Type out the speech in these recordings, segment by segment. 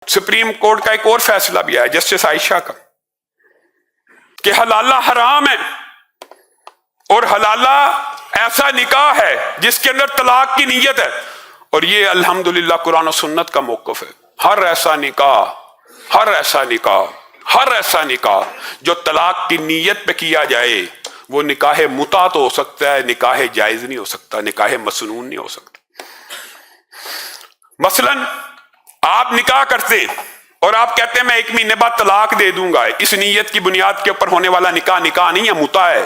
Supreme court کا ایک اور فیصلہ بھی آیا جسٹس عائشہ کا کہ حلالہ حرام ہے، اور حلالہ ایسا نکاح ہے جس کے اندر طلاق کی نیت ہے، اور یہ الحمدللہ قرآن و سنت کا موقف ہے۔ ہر ایسا نکاح جو طلاق کی نیت پہ کیا جائے وہ نکاح متع تو ہو سکتا ہے، نکاح جائز نہیں ہو سکتا، نکاح مسنون نہیں ہو سکتا۔ مثلا آپ نکاح کرتے ہیں اور آپ کہتے ہیں میں 1 مہینے بعد طلاق دے دوں گا، اس نیت کی بنیاد کے اوپر ہونے والا نکاح نہیں ہے، متع ہے،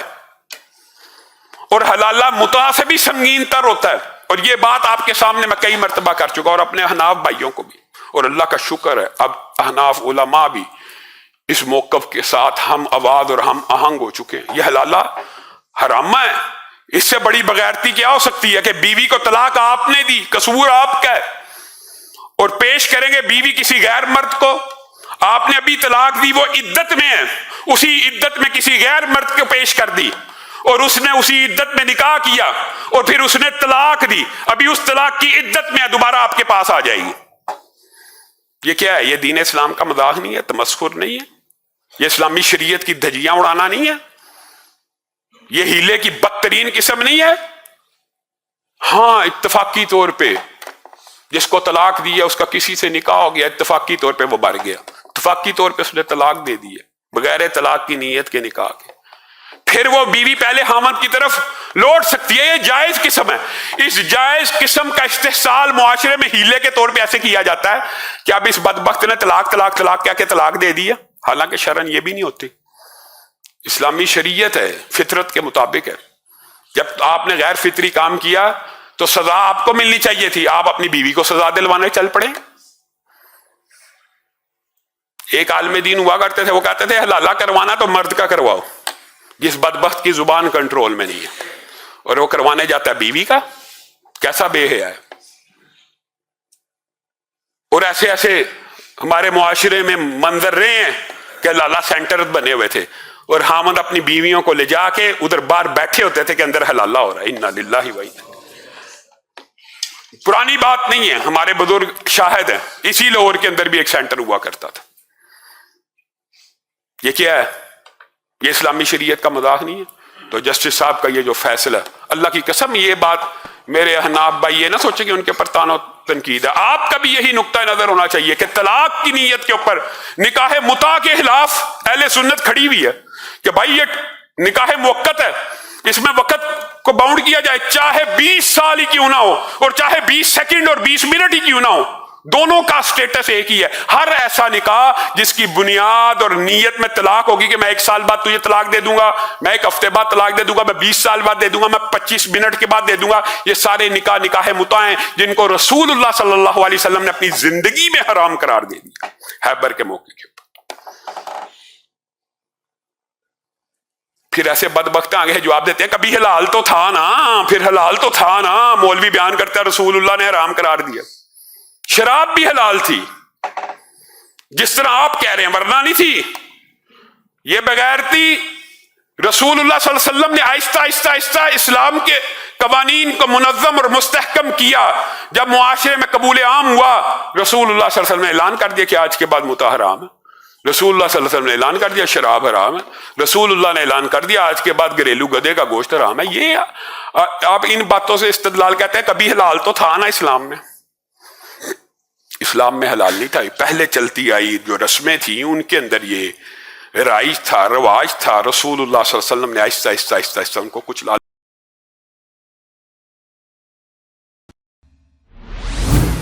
اور حلالہ متع سے بھی سنگین تر ہوتا ہے۔ اور یہ بات آپ کے سامنے میں کئی مرتبہ کر چکا، اور اپنے احناف بھائیوں کو بھی، اور اللہ کا شکر ہے اب احناف علماء بھی اس موقف کے ساتھ ہم آواز اور ہم آہنگ ہو چکے ہیں۔ یہ حلالہ حرامہ ہے، اس سے بڑی بغیرتی کیا ہو سکتی ہے کہ بیوی کو طلاق آپ نے دی، قصور آپ کا ہے، اور پیش کریں گے بیوی کسی غیر مرد کو، آپ نے ابھی طلاق دی، وہ عدت میں ہے، اسی عدت میں کسی غیر مرد کو پیش کر دی، اور اس نے اسی عدت میں نکاح کیا، اور پھر اس نے طلاق دی، ابھی اس طلاق کی عدت میں دوبارہ آپ کے پاس آ جائے گی۔ یہ کیا ہے؟ یہ دین اسلام کا مذاق نہیں ہے، تمسخر نہیں ہے، یہ اسلامی شریعت کی دھجیاں اڑانا نہیں ہے، یہ ہیلے کی بدترین قسم نہیں ہے۔ ہاں اتفاقی طور پہ جس کو طلاق دی ہے اس کا کسی سے نکاح ہو گیا، اتفاقی طور پہ وہ مر گیا، اتفاقی طور پہ اس نے طلاق دے دی ہے بغیر طلاق کی نیت کے نکاح کے، پھر وہ بیوی پہلے خاوند کی طرف لوٹ سکتی ہے۔ یہ جائز قسم ہے۔ اس جائز قسم کا استحصال معاشرے میں ہیلے کے طور پہ ایسے کیا جاتا ہے کہ اب اس بدبخت نے طلاق کہہ کے طلاق دے دی ہے، حالانکہ شرعاً یہ بھی نہیں ہوتی۔ اسلامی شریعت ہے، فطرت کے مطابق ہے۔ جب آپ نے غیر فطری کام کیا تو سزا آپ کو ملنی چاہیے تھی، آپ اپنی بیوی کو سزا دلوانے چل پڑے۔ ایک عالم دین ہوا کرتے تھے، وہ کہتے تھے حلالہ کروانا تو مرد کا کرواؤ جس بدبخت کی زبان کنٹرول میں نہیں ہے، اور وہ کروانے جاتا ہے بیوی کا۔ کیسا بے حیا ہے۔ اور ایسے ہمارے معاشرے میں منظر رہے ہیں کہ حلالہ سینٹر بنے ہوئے تھے، اور خاوند اپنی بیویوں کو لے جا کے ادھر باہر بیٹھے ہوتے تھے کہ اندر حلالہ ہو رہا ہے۔ انا للہ و انا۔ پرانی بات نہیں ہے، ہمارے بزرگ شاہد ہیں، اسی لاہور کے اندر بھی ایک سینٹر ہوا کرتا تھا۔ یہ کیا ہے؟ یہ اسلامی شریعت کا مذاق نہیں ہے۔ تو جسٹس صاحب کا یہ جو فیصلہ، اللہ کی قسم یہ بات میرے احناف بھائی یہ نہ سوچیں کہ ان کے پر طعن و تنقید ہے، آپ کا بھی یہی نقطہ نظر ہونا چاہیے کہ طلاق کی نیت کے اوپر نکاح متع کے خلاف اہل سنت کھڑی ہوئی ہے کہ بھائی یہ نکاح موقت ہے، اس میں وقت کو باؤنڈ کیا جائے، چاہے 20 سال ہی کیوں نہ ہو، اور چاہے 20 سیکنڈ اور 20 منٹ ہی کیوں نہ ہو، دونوں کا سٹیٹس ایک ہی ہے۔ ہر ایسا نکاح جس کی بنیاد اور نیت میں طلاق ہوگی کہ میں 1 سال بعد تجھے طلاق دے دوں گا، میں 1 ہفتے بعد طلاق دے دوں گا، میں 20 سال بعد دے دوں گا، میں 25 منٹ کے بعد دے دوں گا، یہ سارے نکاح متع ہیں جن کو رسول اللہ صلی اللہ علیہ وسلم نے اپنی زندگی میں حرام قرار دے دیا خیبر کے موقع کے اوپر۔ پھر ایسے بدبخت آگے جواب دیتے ہیں کبھی حلال تو تھا نا، پھر حلال تو تھا نا، مولوی بیان کرتا ہے رسول اللہ نے حرام قرار دیا۔ شراب بھی حلال تھی جس طرح آپ کہہ رہے ہیں، ورنہ نہیں تھی۔ یہ بغیرتی رسول اللہ صلی اللہ علیہ وسلم نے آہستہ اسلام کے قوانین کو منظم اور مستحکم کیا۔ جب معاشرے میں قبول عام ہوا، رسول اللہ صلی اللہ علیہ وسلم نے اعلان کر دیا کہ آج کے بعد متع حرام ہے، رسول اللہ صلی اللہ علیہ وسلم نے اعلان کر دیا شراب حرام ہے، رسول اللہ نے اعلان کر دیا آج کے بعد گھریلو گدھے کا گوشت حرام ہے۔ یہ آپ ان باتوں سے استدلال کہتے ہیں کبھی حلال تو تھا نا اسلام میں۔ اسلام میں حلال نہیں تھا، پہلے چلتی آئی جو رسمیں تھیں ان کے اندر یہ رائج تھا، رواج تھا، رسول اللہ صلی اللہ علیہ وسلم نے آہستہ ان کو کچھ